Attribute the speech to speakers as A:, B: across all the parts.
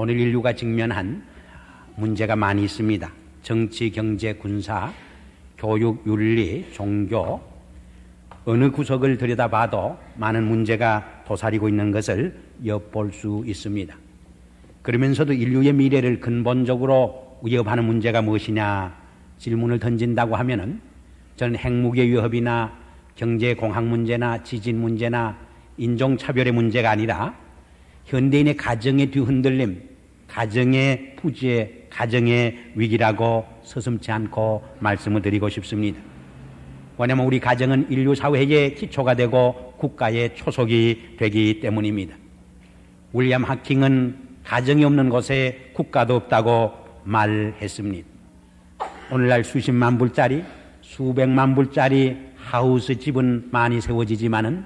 A: 오늘 인류가 직면한 문제가 많이 있습니다. 정치, 경제, 군사, 교육, 윤리, 종교, 어느 구석을 들여다봐도 많은 문제가 도사리고 있는 것을 엿볼 수 있습니다. 그러면서도 인류의 미래를 근본적으로 위협하는 문제가 무엇이냐 질문을 던진다고 하면은 저는 핵무기 위협이나 경제 공학 문제나 지진 문제나 인종차별의 문제가 아니라 현대인의 가정의 뒤흔들림, 가정의 부재, 가정의 위기라고 서슴지 않고 말씀을 드리고 싶습니다. 왜냐하면 우리 가정은 인류 사회의 기초가 되고 국가의 초석이 되기 때문입니다. 윌리엄 하킹은 가정이 없는 곳에 국가도 없다고 말했습니다. 오늘날 수십만 불짜리, 수백만 불짜리 하우스 집은 많이 세워지지만은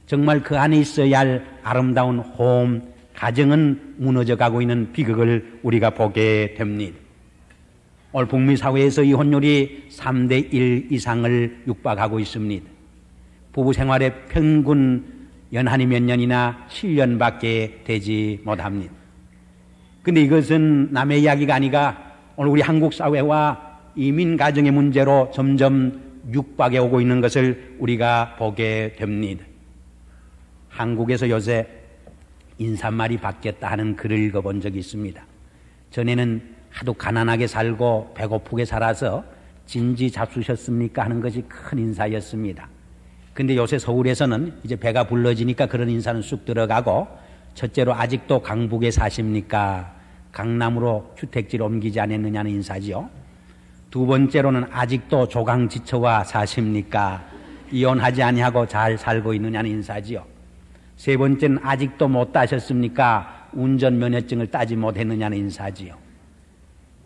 A: 정말 그 안에 있어야 할 아름다운 홈, 가정은 무너져 가고 있는 비극을 우리가 보게 됩니다. 오늘 북미 사회에서 이혼율이 3대 1 이상을 육박하고 있습니다. 부부 생활의 평균 연한이 몇 년이나 7년밖에 되지 못합니다. 근데 이것은 남의 이야기가 아니라 오늘 우리 한국 사회와 이민 가정의 문제로 점점 육박해 오고 있는 것을 우리가 보게 됩니다. 한국에서 요새 인사말이 바뀌었다 하는 글을 읽어본 적이 있습니다. 전에는 하도 가난하게 살고 배고프게 살아서 진지 잡수셨습니까 하는 것이 큰 인사였습니다. 근데 요새 서울에서는 이제 배가 불러지니까 그런 인사는 쑥 들어가고, 첫째로 아직도 강북에 사십니까? 강남으로 주택지를 옮기지 않았느냐는 인사지요. 두 번째로는 아직도 조강지처와 사십니까? 이혼하지 아니하고 잘 살고 있느냐는 인사지요. 세 번째는 아직도 못 따셨습니까? 운전면허증을 따지 못했느냐는 인사지요.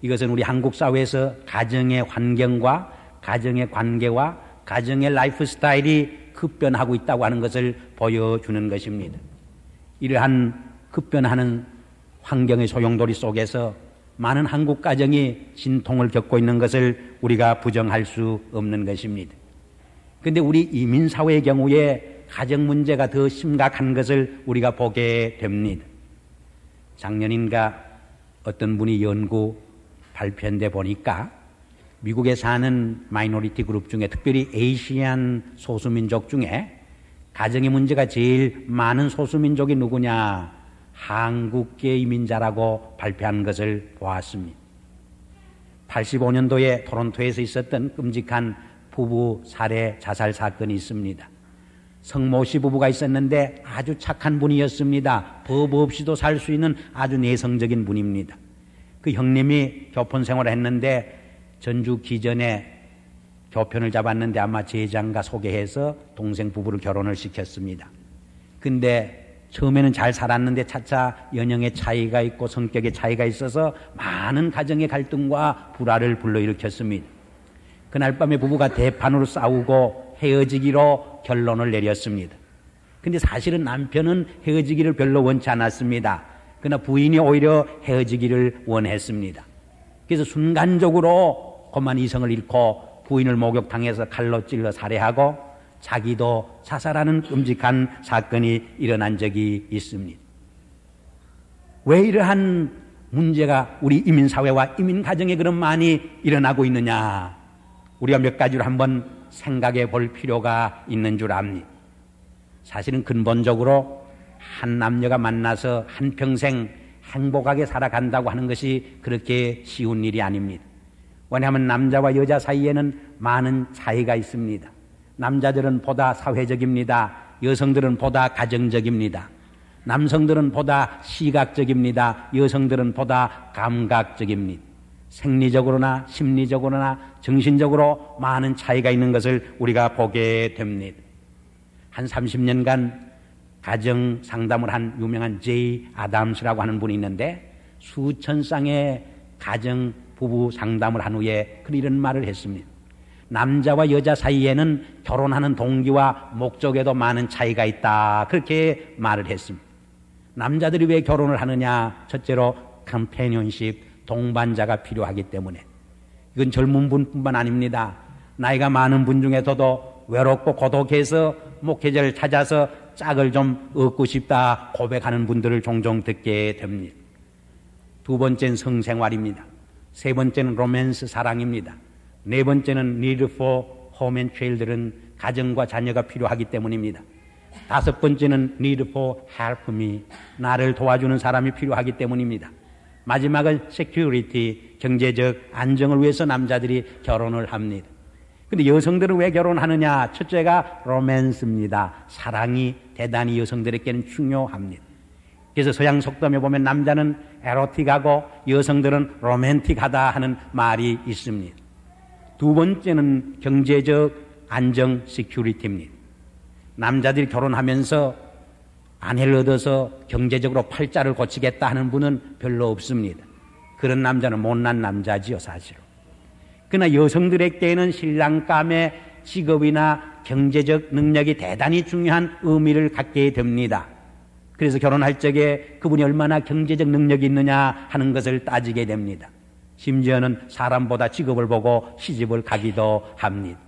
A: 이것은 우리 한국 사회에서 가정의 환경과 가정의 관계와 가정의 라이프 스타일이 급변하고 있다고 하는 것을 보여주는 것입니다. 이러한 급변하는 환경의 소용돌이 속에서 많은 한국 가정이 진통을 겪고 있는 것을 우리가 부정할 수 없는 것입니다. 그런데 우리 이민사회의 경우에 가정 문제가 더 심각한 것을 우리가 보게 됩니다. 작년인가 어떤 분이 연구 발표한데 보니까 미국에 사는 마이너리티 그룹 중에 특별히 에이시안 소수민족 중에 가정의 문제가 제일 많은 소수민족이 누구냐? 한국계 이민자라고 발표한 것을 보았습니다. 85년도에 토론토에서 있었던 끔찍한 부부 살해 자살 사건이 있습니다. 성모 씨 부부가 있었는데 아주 착한 분이었습니다. 법 없이도 살 수 있는 아주 내성적인 분입니다. 그 형님이 교편 생활을 했는데 전주 기전에 교편을 잡았는데 아마 제장가 소개해서 동생 부부를 결혼을 시켰습니다. 근데 처음에는 잘 살았는데 차차 연령의 차이가 있고 성격의 차이가 있어서 많은 가정의 갈등과 불화를 불러일으켰습니다. 그날 밤에 부부가 대판으로 싸우고 헤어지기로 결론을 내렸습니다. 근데 사실은 남편은 헤어지기를 별로 원치 않았습니다. 그러나 부인이 오히려 헤어지기를 원했습니다. 그래서 순간적으로 그만 이성을 잃고 부인을 목욕탕에서 칼로 찔러 살해하고 자기도 자살하는 끔찍한 사건이 일어난 적이 있습니다. 왜 이러한 문제가 우리 이민사회와 이민가정에 그런 많이 일어나고 있느냐? 우리가 몇 가지로 한번 생각해 볼 필요가 있는 줄 압니다. 사실은 근본적으로 한 남녀가 만나서 한평생 행복하게 살아간다고 하는 것이 그렇게 쉬운 일이 아닙니다. 왜냐하면 남자와 여자 사이에는 많은 차이가 있습니다. 남자들은 보다 사회적입니다. 여성들은 보다 가정적입니다. 남성들은 보다 시각적입니다. 여성들은 보다 감각적입니다. 생리적으로나 심리적으로나 정신적으로 많은 차이가 있는 것을 우리가 보게 됩니다. 한 30년간 가정 상담을 한 유명한 제이 아담스라고 하는 분이 있는데 수천 쌍의 가정 부부 상담을 한 후에 이런 말을 했습니다. 남자와 여자 사이에는 결혼하는 동기와 목적에도 많은 차이가 있다. 그렇게 말을 했습니다. 남자들이 왜 결혼을 하느냐? 첫째로 컴패니언십, 동반자가 필요하기 때문에. 이건 젊은 분뿐만 아닙니다. 나이가 많은 분 중에서도 외롭고 고독해서 목회자를 찾아서 짝을 좀 얻고 싶다 고백하는 분들을 종종 듣게 됩니다. 두 번째는 성생활입니다. 세 번째는 로맨스 사랑입니다. 네 번째는 need for home and children 가정과 자녀가 필요하기 때문입니다. 다섯 번째는 need for help me 나를 도와주는 사람이 필요하기 때문입니다. 마지막은 security 경제적 안정을 위해서 남자들이 결혼을 합니다. 근데 여성들은 왜 결혼하느냐? 첫째가 로맨스입니다. 사랑이 대단히 여성들에게는 중요합니다. 그래서 서양 속담에 보면 남자는 에로틱하고 여성들은 로맨틱하다 하는 말이 있습니다. 두 번째는 경제적 안정 시큐리티입니다. 남자들이 결혼하면서 아내를 얻어서 경제적으로 팔자를 고치겠다 하는 분은 별로 없습니다. 그런 남자는 못난 남자지요, 사실은. 그러나 여성들에게는 신랑감의 직업이나 경제적 능력이 대단히 중요한 의미를 갖게 됩니다. 그래서 결혼할 적에 그분이 얼마나 경제적 능력이 있느냐 하는 것을 따지게 됩니다. 심지어는 사람보다 직업을 보고 시집을 가기도 합니다.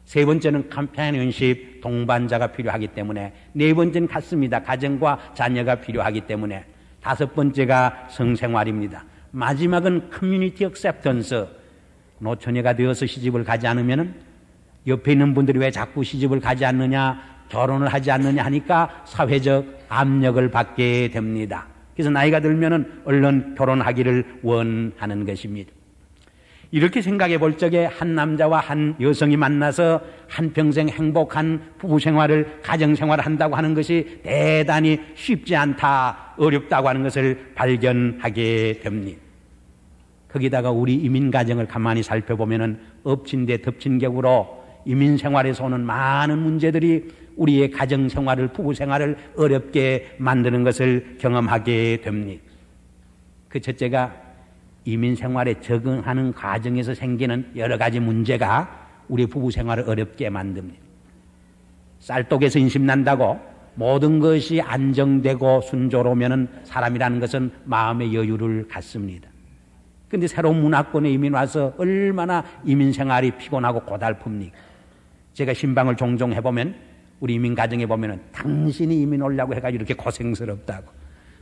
A: 세 번째는 컴패니언십, 동반자가 필요하기 때문에, 네 번째는 같습니다. 가정과 자녀가 필요하기 때문에, 다섯 번째가 성생활입니다. 마지막은 커뮤니티 액셉턴스, 노처녀가 되어서 시집을 가지 않으면 옆에 있는 분들이 왜 자꾸 시집을 가지 않느냐, 결혼을 하지 않느냐 하니까 사회적 압력을 받게 됩니다. 그래서 나이가 들면은 얼른 결혼하기를 원하는 것입니다. 이렇게 생각해 볼 적에 한 남자와 한 여성이 만나서 한평생 행복한 부부 생활을, 가정 생활을 한다고 하는 것이 대단히 쉽지 않다, 어렵다고 하는 것을 발견하게 됩니다. 거기다가 우리 이민 가정을 가만히 살펴보면은 엎친 데 덮친 격으로 이민 생활에서 오는 많은 문제들이 우리의 가정 생활을, 부부 생활을 어렵게 만드는 것을 경험하게 됩니다. 그 첫째가 이민 생활에 적응하는 과정에서 생기는 여러 가지 문제가 우리 부부 생활을 어렵게 만듭니다. 쌀독에서 인심난다고 모든 것이 안정되고 순조로우면 사람이라는 것은 마음의 여유를 갖습니다. 그런데 새로운 문화권에 이민 와서 얼마나 이민 생활이 피곤하고 고달픕니까? 제가 신방을 종종 해보면 우리 이민 가정에 보면은 당신이 이민 오려고 해가지고 이렇게 고생스럽다고,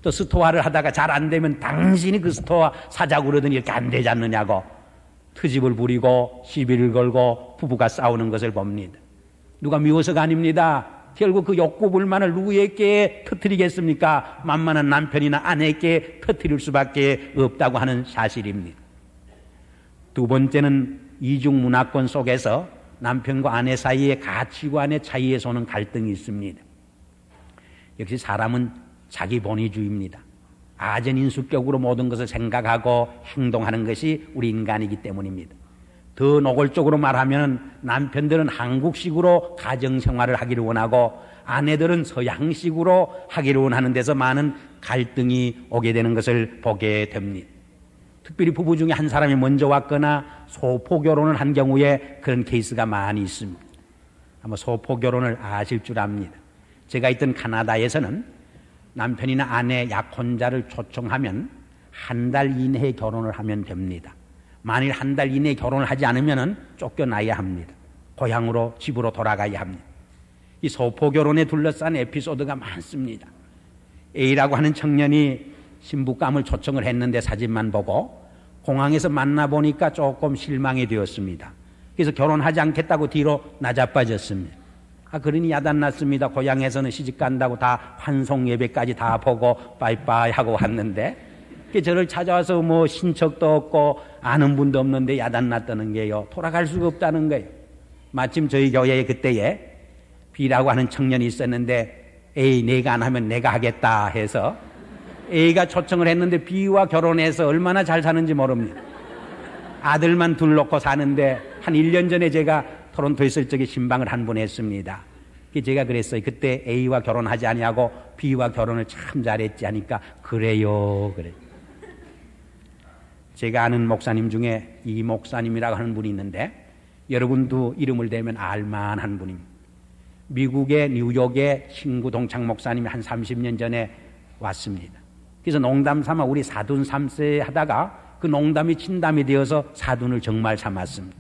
A: 또 스토어를 하다가 잘 안 되면 당신이 그 스토어 사자고 그러더니 이렇게 안 되지 않느냐고 트집을 부리고 시비를 걸고 부부가 싸우는 것을 봅니다. 누가 미워서가 아닙니다. 결국 그 욕구 불만을 누구에게 터뜨리겠습니까? 만만한 남편이나 아내에게 터뜨릴 수밖에 없다고 하는 사실입니다. 두 번째는 이중 문화권 속에서 남편과 아내 사이의 가치관의 차이에서 오는 갈등이 있습니다. 역시 사람은 자기 본위주의입니다. 아전인수격으로 모든 것을 생각하고 행동하는 것이 우리 인간이기 때문입니다. 더 노골적으로 말하면 남편들은 한국식으로 가정생활을 하기를 원하고 아내들은 서양식으로 하기를 원하는 데서 많은 갈등이 오게 되는 것을 보게 됩니다. 특별히 부부 중에 한 사람이 먼저 왔거나 소포결혼을 한 경우에 그런 케이스가 많이 있습니다. 아마 소포결혼을 아실 줄 압니다. 제가 있던 카나다에서는 남편이나 아내 약혼자를 초청하면 한 달 이내에 결혼을 하면 됩니다. 만일 한 달 이내에 결혼을 하지 않으면 쫓겨나야 합니다. 고향으로, 집으로 돌아가야 합니다. 이 소포결혼에 둘러싼 에피소드가 많습니다. A라고 하는 청년이 신부감을 초청을 했는데 사진만 보고 공항에서 만나보니까 조금 실망이 되었습니다. 그래서 결혼하지 않겠다고 뒤로 나자빠졌습니다. 그러니 야단났습니다. 고향에서는 시집 간다고 다 환송 예배까지 다 보고 빠이빠이 하고 왔는데 저를 찾아와서 뭐 신척도 없고 아는 분도 없는데 야단났다는 게요, 돌아갈 수가 없다는 거예요. 마침 저희 교회에 그때에 B라고 하는 청년이 있었는데 A 내가 안 하면 내가 하겠다 해서 A가 초청을 했는데 B와 결혼해서 얼마나 잘 사는지 모릅니다. 아들만 둘 놓고 사는데 한 1년 전에 제가 토론토에 있을 적에 신방을 한 번 했습니다. 제가 그랬어요. 그때 A와 결혼하지 아니하고 B와 결혼을 참 잘했지 하니까 그래요. 제가 아는 목사님 중에 이 목사님이라고 하는 분이 있는데 여러분도 이름을 대면 알만한 분입니다. 미국의 뉴욕의 친구 동창 목사님이 한 30년 전에 왔습니다. 그래서 농담 삼아 우리 사돈 3세 하다가 그 농담이 진담이 되어서 사돈을 정말 삼았습니다.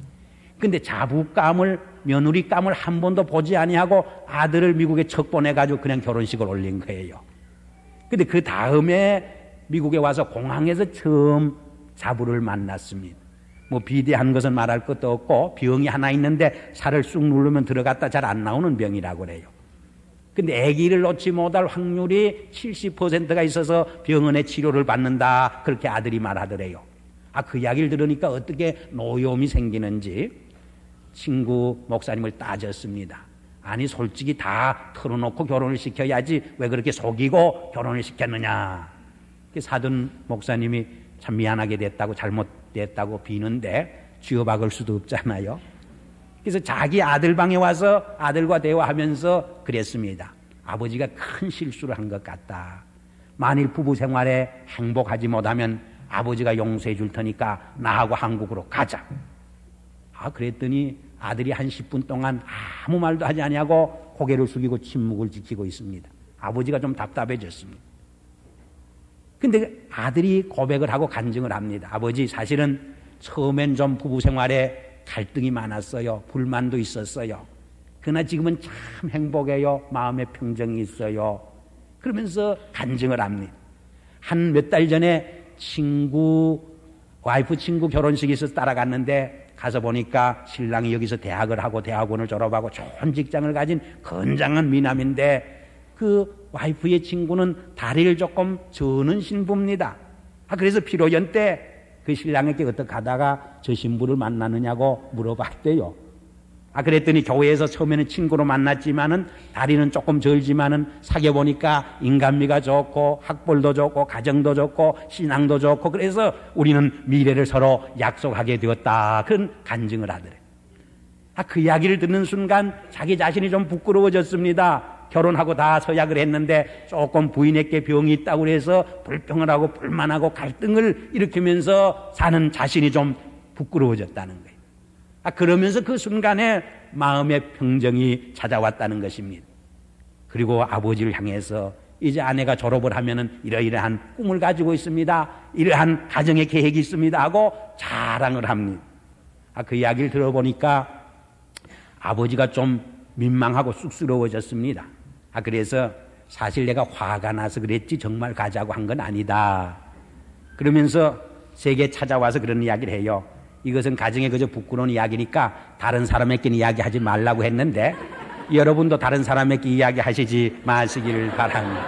A: 근데 자부감을, 며느리감을 한 번도 보지 아니하고 아들을 미국에 척 보내가지고 그냥 결혼식을 올린 거예요. 근데 그 다음에 미국에 와서 공항에서 처음 자부를 만났습니다. 뭐 비대한 것은 말할 것도 없고 병이 하나 있는데 살을 쑥 누르면 들어갔다 잘 안 나오는 병이라고 그래요. 근데 아기를 놓지 못할 확률이 70%가 있어서 병원에 치료를 받는다. 그렇게 아들이 말하더래요. 그 이야기를 들으니까 어떻게 노여움이 생기는지 친구 목사님을 따졌습니다. 아니 솔직히 다 털어놓고 결혼을 시켜야지 왜 그렇게 속이고 결혼을 시켰느냐. 사돈 목사님이 참 미안하게 됐다고 잘못됐다고 비는데 쥐어박을 수도 없잖아요. 그래서 자기 아들 방에 와서 아들과 대화하면서 그랬습니다. 아버지가 큰 실수를 한 것 같다. 만일 부부 생활에 행복하지 못하면 아버지가 용서해 줄 테니까 나하고 한국으로 가자. 그랬더니 아들이 한 10분 동안 아무 말도 하지 아니하고 고개를 숙이고 침묵을 지키고 있습니다. 아버지가 좀 답답해졌습니다. 근데 아들이 고백을 하고 간증을 합니다. 아버지, 사실은 처음엔 좀 부부 생활에 갈등이 많았어요. 불만도 있었어요. 그러나 지금은 참 행복해요. 마음의 평정이 있어요. 그러면서 간증을 합니다. 한 몇 달 전에 와이프 친구 결혼식이 있어서 따라갔는데 가서 보니까 신랑이 여기서 대학을 하고 대학원을 졸업하고 좋은 직장을 가진 건장한 미남인데 그 와이프의 친구는 다리를 조금 저는 신부입니다. 그래서 피로연 때 그 신랑에게 어떻게 하다가 저 신부를 만나느냐고 물어봤대요. 그랬더니 교회에서 처음에는 친구로 만났지만은 다리는 조금 절지만은 사귀어 보니까 인간미가 좋고 학벌도 좋고 가정도 좋고 신앙도 좋고 그래서 우리는 미래를 서로 약속하게 되었다. 그런 간증을 하더래. 그 이야기를 듣는 순간 자기 자신이 좀 부끄러워졌습니다. 결혼하고 다 서약을 했는데 조금 부인에게 병이 있다고 해서 불평을 하고 불만하고 갈등을 일으키면서 사는 자신이 좀 부끄러워졌다는 거예요. 그러면서 그 순간에 마음의 평정이 찾아왔다는 것입니다. 그리고 아버지를 향해서 이제 아내가 졸업을 하면은 이러이러한 꿈을 가지고 있습니다. 이러한 가정의 계획이 있습니다 하고 자랑을 합니다. 그 이야기를 들어보니까 아버지가 좀 민망하고 쑥스러워졌습니다. 그래서 사실 내가 화가 나서 그랬지 정말 가자고 한 건 아니다. 그러면서 제게 찾아와서 그런 이야기를 해요. 이것은 가정에 그저 부끄러운 이야기니까 다른 사람에게는 이야기하지 말라고 했는데 여러분도 다른 사람에게 이야기하시지 마시기를 바랍니다.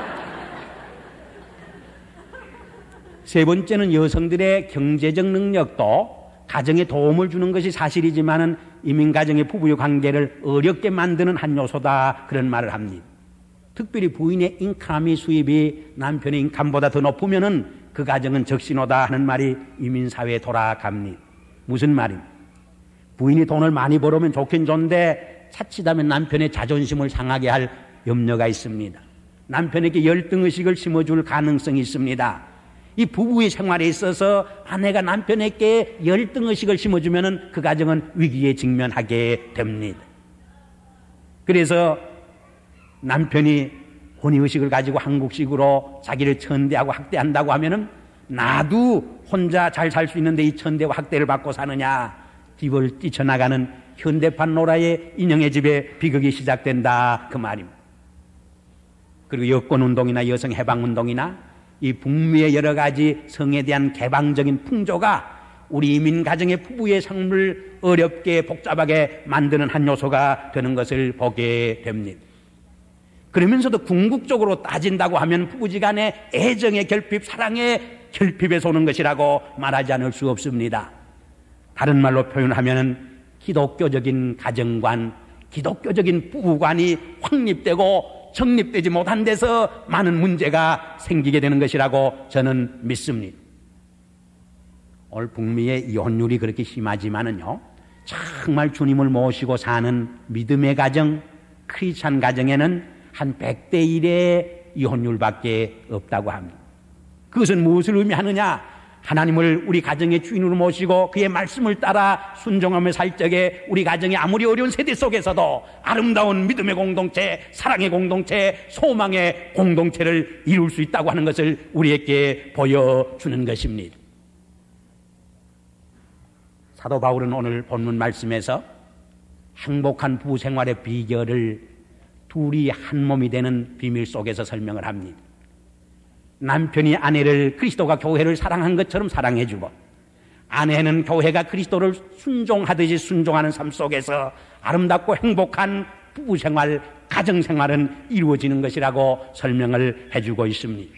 A: 세 번째는 여성들의 경제적 능력도 가정에 도움을 주는 것이 사실이지만은 이민 가정의 부부의 관계를 어렵게 만드는 한 요소다. 그런 말을 합니다. 특별히 부인의 인컴이 수입이 남편의 인컴보다 더 높으면은 그 가정은 적신호다 하는 말이 이민 사회에 돌아갑니다. 무슨 말입니까? 부인이 돈을 많이 벌으면 좋긴 좋은데 자칫하면 남편의 자존심을 상하게 할 염려가 있습니다. 남편에게 열등의식을 심어줄 가능성이 있습니다. 이 부부의 생활에 있어서 아내가 남편에게 열등의식을 심어주면 그 가정은 위기에 직면하게 됩니다. 그래서 남편이 권위의식을 가지고 한국식으로 자기를 천대하고 학대한다고 하면은 나도 혼자 잘 살 수 있는데 이 천대와 학대를 받고 사느냐, 집을 뛰쳐나가는 현대판 노라의 인형의 집에 비극이 시작된다. 그 말입니다. 그리고 여권운동이나 여성해방운동이나 이 북미의 여러 가지 성에 대한 개방적인 풍조가 우리 이민 가정의 부부의 삶을 어렵게 복잡하게 만드는 한 요소가 되는 것을 보게 됩니다. 그러면서도 궁극적으로 따진다고 하면 부부지간의 애정의 결핍, 사랑의 결핍에서 오는 것이라고 말하지 않을 수 없습니다. 다른 말로 표현하면 기독교적인 가정관, 기독교적인 부부관이 확립되고 정립되지 못한 데서 많은 문제가 생기게 되는 것이라고 저는 믿습니다. 오늘 북미의 이혼율이 그렇게 심하지만은요, 정말 주님을 모시고 사는 믿음의 가정, 크리스찬 가정에는 한 100대 1의 이혼율밖에 없다고 합니다. 그것은 무엇을 의미하느냐? 하나님을 우리 가정의 주인으로 모시고 그의 말씀을 따라 순종하며 살 적에 우리 가정이 아무리 어려운 세대 속에서도 아름다운 믿음의 공동체, 사랑의 공동체, 소망의 공동체를 이룰 수 있다고 하는 것을 우리에게 보여주는 것입니다. 사도 바울은 오늘 본문 말씀에서 행복한 부부 생활의 비결을 둘이 한 몸이 되는 비밀 속에서 설명을 합니다. 남편이 아내를 그리스도가 교회를 사랑한 것처럼 사랑해주고 아내는 교회가 그리스도를 순종하듯이 순종하는 삶 속에서 아름답고 행복한 부부생활, 가정생활은 이루어지는 것이라고 설명을 해주고 있습니다.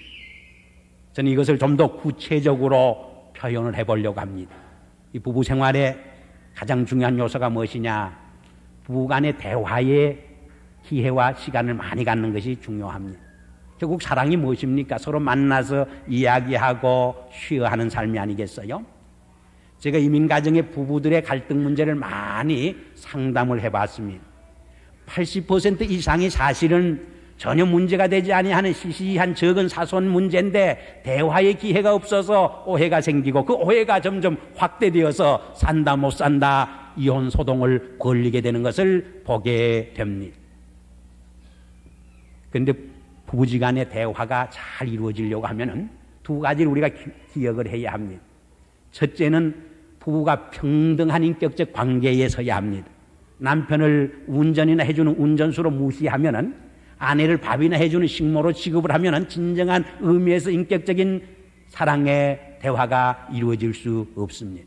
A: 저는 이것을 좀 더 구체적으로 표현을 해보려고 합니다. 이 부부생활의 가장 중요한 요소가 무엇이냐? 부부간의 대화의 기회와 시간을 많이 갖는 것이 중요합니다. 결국 사랑이 무엇입니까? 서로 만나서 이야기하고 쉬어하는 삶이 아니겠어요? 제가 이민가정의 부부들의 갈등 문제를 많이 상담을 해봤습니다. 80% 이상이 사실은 전혀 문제가 되지 아니하는 시시한 적은 사소한 문제인데 대화의 기회가 없어서 오해가 생기고 그 오해가 점점 확대되어서 산다 못 산다 이혼 소동을 벌이게 되는 것을 보게 됩니다. 그런데 부부지간의 대화가 잘 이루어지려고 하면은 두 가지를 우리가 기억을 해야 합니다. 첫째는 부부가 평등한 인격적 관계에 서야 합니다. 남편을 운전이나 해주는 운전수로 무시하면은 아내를 밥이나 해주는 식모로 취급을 하면은 진정한 의미에서 인격적인 사랑의 대화가 이루어질 수 없습니다.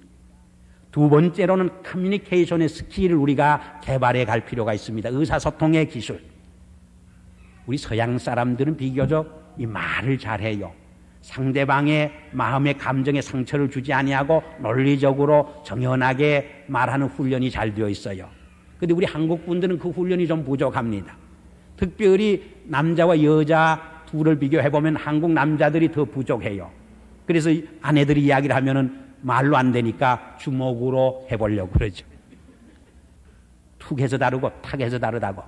A: 두 번째로는 커뮤니케이션의 스킬을 우리가 개발해 갈 필요가 있습니다. 의사소통의 기술. 우리 서양 사람들은 비교적 이 말을 잘해요. 상대방의 마음의 감정에 상처를 주지 아니하고 논리적으로 정연하게 말하는 훈련이 잘 되어 있어요. 그런데 우리 한국 분들은 그 훈련이 좀 부족합니다. 특별히 남자와 여자 둘을 비교해보면 한국 남자들이 더 부족해요. 그래서 아내들이 이야기를 하면은 말로 안 되니까 주먹으로 해보려고 그러죠. 툭해서 다르고 탁해서 다르다고.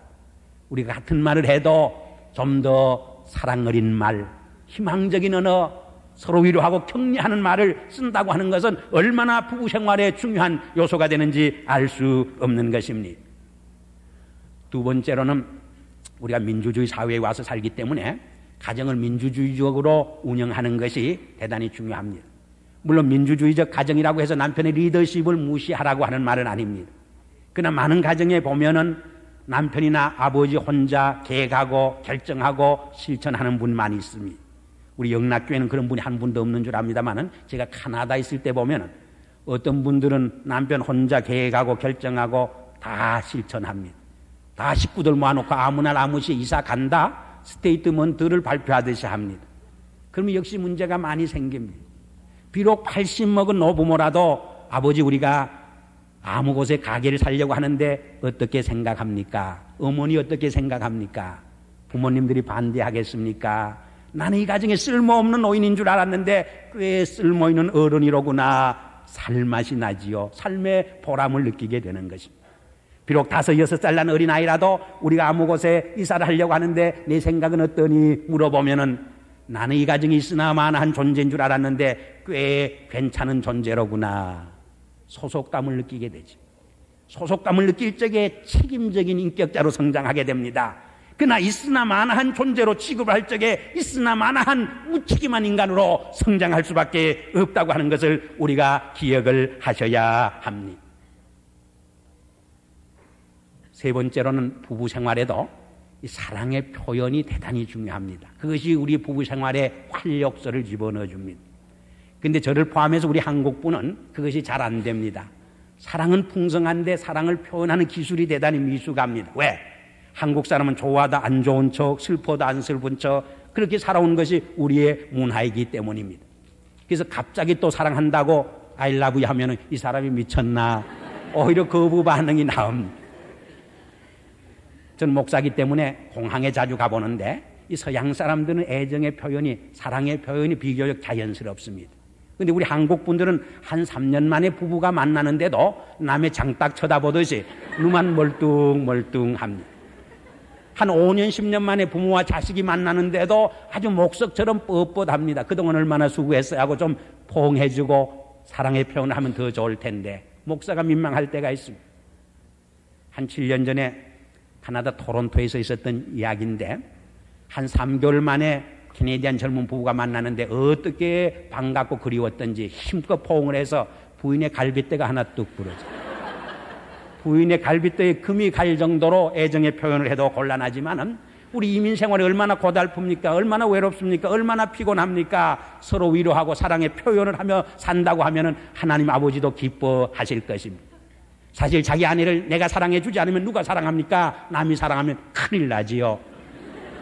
A: 우리가 같은 말을 해도 좀 더 사랑 어린 말, 희망적인 언어, 서로 위로하고 격려하는 말을 쓴다고 하는 것은 얼마나 부부 생활에 중요한 요소가 되는지 알 수 없는 것입니다. 두 번째로는 우리가 민주주의 사회에 와서 살기 때문에 가정을 민주주의적으로 운영하는 것이 대단히 중요합니다. 물론 민주주의적 가정이라고 해서 남편의 리더십을 무시하라고 하는 말은 아닙니다. 그러나 많은 가정에 보면은 남편이나 아버지 혼자 계획하고 결정하고 실천하는 분만이 있습니다. 우리 영락교회는 그런 분이 한 분도 없는 줄 압니다만은 제가 캐나다에 있을 때 보면은 어떤 분들은 남편 혼자 계획하고 결정하고 다 실천합니다. 다 식구들 모아놓고 아무 날 아무 시에 이사 간다 스테이트먼트를 발표하듯이 합니다. 그러면 역시 문제가 많이 생깁니다. 비록 80 먹은 노부모라도 아버지 우리가 아무 곳에 가게를 살려고 하는데 어떻게 생각합니까? 어머니 어떻게 생각합니까? 부모님들이 반대하겠습니까? 나는 이 가정에 쓸모없는 노인인 줄 알았는데 꽤 쓸모있는 어른이로구나. 살맛이 나지요. 삶의 보람을 느끼게 되는 것입니다. 비록 5, 6살 난 어린아이라도 우리가 아무 곳에 이사를 하려고 하는데 내 생각은 어떠니 물어보면은 나는 이 가정이 있으나마나한 존재인 줄 알았는데 꽤 괜찮은 존재로구나. 소속감을 느끼게 되죠. 소속감을 느낄 적에 책임적인 인격자로 성장하게 됩니다. 그러나 있으나마나한 존재로 취급할 적에 있으나마나한 무책임한 인간으로 성장할 수밖에 없다고 하는 것을 우리가 기억을 하셔야 합니다. 세 번째로는 부부 생활에도 이 사랑의 표현이 대단히 중요합니다. 그것이 우리 부부 생활에 활력소를 집어넣어 줍니다. 그런데 저를 포함해서 우리 한국분은 그것이 잘 안 됩니다. 사랑은 풍성한데 사랑을 표현하는 기술이 대단히 미숙합니다. 왜? 한국 사람은 좋아도 안 좋은 척, 슬퍼도 안 슬픈 척 그렇게 살아온 것이 우리의 문화이기 때문입니다. 그래서 갑자기 또 사랑한다고 I love you 하면 이 사람이 미쳤나 오히려 거부 반응이 나옵니다. 저는 목사이기 때문에 공항에 자주 가보는데 이 서양 사람들은 애정의 표현이 사랑의 표현이 비교적 자연스럽습니다. 그런데 우리 한국 분들은 한 3년 만에 부부가 만나는데도 남의 장딱 쳐다보듯이 눈만 멀뚱멀뚱합니다. 한 5년 10년 만에 부모와 자식이 만나는데도 아주 목석처럼 뻣뻣합니다. 그동안 얼마나 수고했어요 하고 좀 포옹해주고 사랑의 표현을 하면 더 좋을 텐데 목사가 민망할 때가 있습니다. 한 7년 전에 캐나다 토론토에서 있었던 이야기인데 한 3개월 만에 캐네디안 젊은 부부가 만나는데 어떻게 반갑고 그리웠던지 힘껏 포옹을 해서 부인의 갈빗대가 하나 뚝 부러져요. 부인의 갈빗대에 금이 갈 정도로 애정의 표현을 해도 곤란하지만은 우리 이민 생활이 얼마나 고달픕니까? 얼마나 외롭습니까? 얼마나 피곤합니까? 서로 위로하고 사랑의 표현을 하며 산다고 하면은 하나님 아버지도 기뻐하실 것입니다. 사실 자기 아내를 내가 사랑해 주지 않으면 누가 사랑합니까? 남이 사랑하면 큰일 나지요.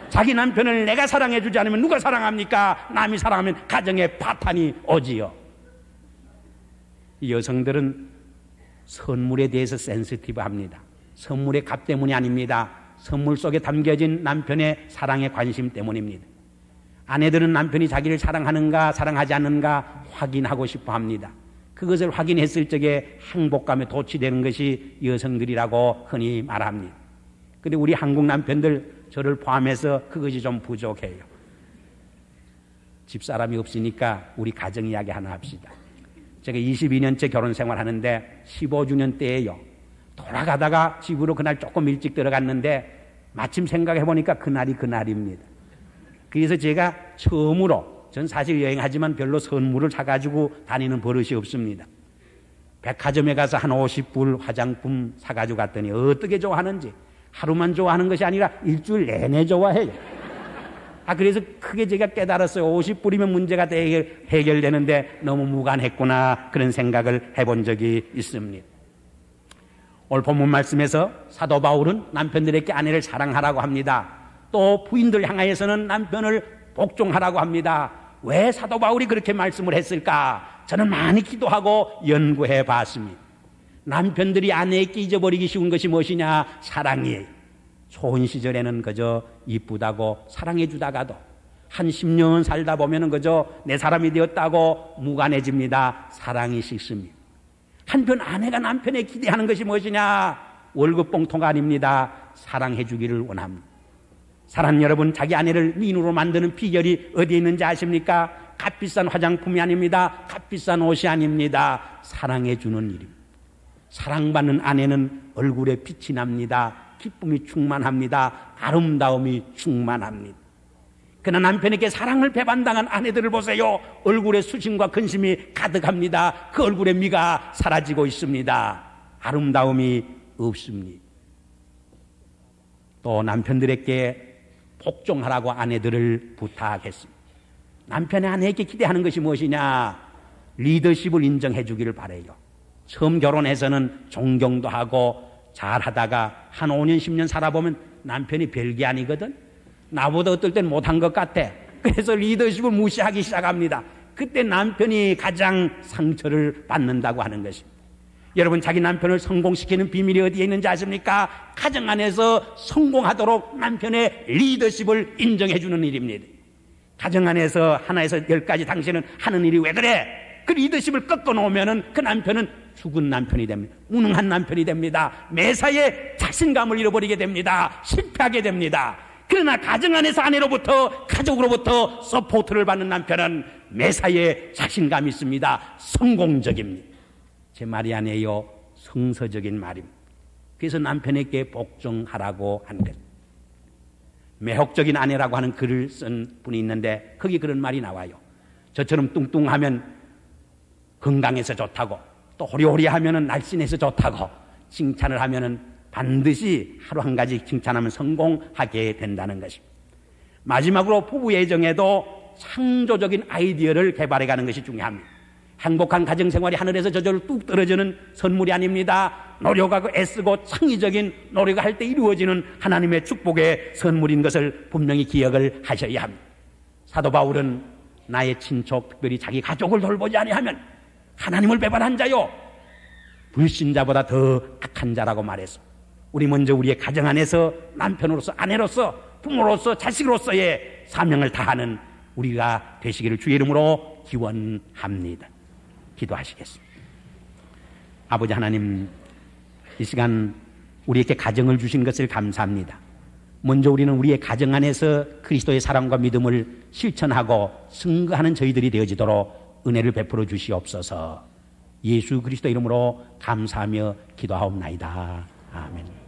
A: 자기 남편을 내가 사랑해 주지 않으면 누가 사랑합니까? 남이 사랑하면 가정에 파탄이 오지요. 이 여성들은 선물에 대해서 센시티브합니다. 선물의 값 때문이 아닙니다. 선물 속에 담겨진 남편의 사랑의 관심 때문입니다. 아내들은 남편이 자기를 사랑하는가 사랑하지 않는가 확인하고 싶어 합니다. 그것을 확인했을 적에 행복감에 도취되는 것이 여성들이라고 흔히 말합니다. 그런데 우리 한국 남편들 저를 포함해서 그것이 좀 부족해요. 집사람이 없으니까 우리 가정 이야기 하나 합시다. 제가 22년째 결혼 생활하는데 15주년 때예요. 돌아가다가 집으로 그날 조금 일찍 들어갔는데 마침 생각해 보니까 그날이 그날입니다. 그래서 제가 처음으로, 전 사실 여행하지만 별로 선물을 사가지고 다니는 버릇이 없습니다. 백화점에 가서 한 50불 화장품 사가지고 갔더니 어떻게 좋아하는지, 하루만 좋아하는 것이 아니라 일주일 내내 좋아해요. 그래서 크게 제가 깨달았어요. 50불이면 문제가 해결되는데 너무 무관했구나, 그런 생각을 해본 적이 있습니다. 오늘 본문 말씀에서 사도 바울은 남편들에게 아내를 사랑하라고 합니다. 또 부인들 향하여서는 남편을 복종하라고 합니다. 왜 사도 바울이 그렇게 말씀을 했을까? 저는 많이 기도하고 연구해 봤습니다. 남편들이 아내에게 잊어버리기 쉬운 것이 무엇이냐? 사랑이에요. 좋은 시절에는 그저 이쁘다고 사랑해 주다가도 한 10년 살다 보면은 그저 내 사람이 되었다고 무관해집니다. 사랑이 식습니다. 한편 아내가 남편에 기대하는 것이 무엇이냐? 월급 봉투가 아닙니다. 사랑해 주기를 원합니다. 사랑하는 여러분, 자기 아내를 미인으로 만드는 비결이 어디에 있는지 아십니까? 값비싼 화장품이 아닙니다. 값비싼 옷이 아닙니다. 사랑해 주는 일입니다. 사랑받는 아내는 얼굴에 빛이 납니다. 기쁨이 충만합니다. 아름다움이 충만합니다. 그러나 남편에게 사랑을 배반당한 아내들을 보세요. 얼굴에 수심과 근심이 가득합니다. 그 얼굴에 미가 사라지고 있습니다. 아름다움이 없습니다. 또 남편들에게 복종하라고 아내들을 부탁했습니다. 남편의 아내에게 기대하는 것이 무엇이냐? 리더십을 인정해 주기를 바라요. 처음 결혼해서는 존경도 하고 잘하다가 한 5년 10년 살아보면 남편이 별게 아니거든. 나보다 어떨 땐 못한 것 같아. 그래서 리더십을 무시하기 시작합니다. 그때 남편이 가장 상처를 받는다고 하는 것입니다. 여러분, 자기 남편을 성공시키는 비밀이 어디에 있는지 아십니까? 가정 안에서 성공하도록 남편의 리더십을 인정해 주는 일입니다. 가정 안에서 하나에서 10까지 당신은 하는 일이 왜 그래? 그 리더십을 꺾어 놓으면은 그 남편은 죽은 남편이 됩니다. 무능한 남편이 됩니다. 매사에 자신감을 잃어버리게 됩니다. 실패하게 됩니다. 그러나 가정 안에서 아내로부터, 가족으로부터 서포트를 받는 남편은 매사에 자신감이 있습니다. 성공적입니다. 제 말이 아니에요. 성서적인 말입니다. 그래서 남편에게 복종하라고 한 것. 매혹적인 아내라고 하는 글을 쓴 분이 있는데 거기 그런 말이 나와요. 저처럼 뚱뚱하면 건강해서 좋다고, 또 호리호리하면 날씬해서 좋다고 칭찬을 하면은 반드시 하루 한 가지 칭찬하면 성공하게 된다는 것입니다. 마지막으로 부부 애정에도 창조적인 아이디어를 개발해가는 것이 중요합니다. 행복한 가정생활이 하늘에서 저절로 뚝 떨어지는 선물이 아닙니다. 노력하고 애쓰고 창의적인 노력을 할 때 이루어지는 하나님의 축복의 선물인 것을 분명히 기억을 하셔야 합니다. 사도 바울은 나의 친족, 특별히 자기 가족을 돌보지 아니하면 하나님을 배반한 자요, 불신자보다 더 악한 자라고 말했어. 우리 먼저 우리의 가정 안에서 남편으로서, 아내로서, 부모로서, 자식으로서의 사명을 다하는 우리가 되시기를 주의 이름으로 기원합니다. 기도하시겠습니다. 아버지 하나님, 이 시간 우리에게 가정을 주신 것을 감사합니다. 먼저 우리는 우리의 가정 안에서 그리스도의 사랑과 믿음을 실천하고 승거하는 저희들이 되어지도록 은혜를 베풀어 주시옵소서. 예수 그리스도 이름으로 감사하며 기도하옵나이다. 아멘.